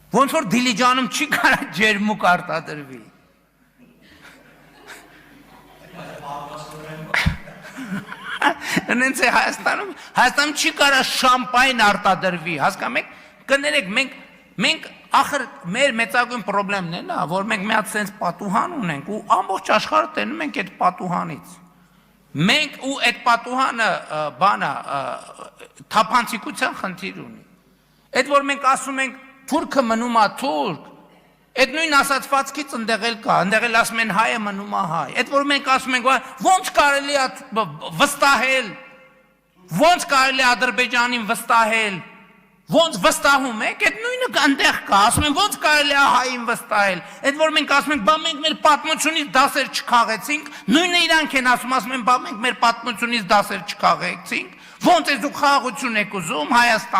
Ոնց որ Դիլիջանում չի կարա ջերմուկ արտադրվի։ Նենց է Հայաստանում չի կարա շամպայն արտադրվի, հասկանում եք, կներեք, մենք ախր մեր մեծագույն պրոբլեմն է նա, որ մենք մի հատ սենց պատուհան ունենք ու ամբողջ աշխարհը տենում ենք այդ պատուհանից։ Մենք ու այդ պատուհանը բանա թափանցիկության խնդիր ունի։ Այդ որ մենք ասում ենք թուրքը մնում է թուրք, այդ նույն ասացվածքից ընդեղ էլ կա, ընդեղ էլ ասում են հայը մնում է հայ։ Այդ որ մենք ասում ենք ոնց կարելի է վստահել, ոնց կարելի է Ադրբեջանին վստահել, ոնց վստահում եք, այդ նույնը ընդեղ կա, ասում են ոնց կարելի է հային վստահել։ Այդ որ մենք ասում ենք, բա մենք մեր պատմությունից դասեր չքաղեցինք, նույնը իրանք են ասում են, բա մենք մեր պատմությունից դասեր չքաղեցինք, ոնց է դուք խաղաղություն եք ուզում Հայաստան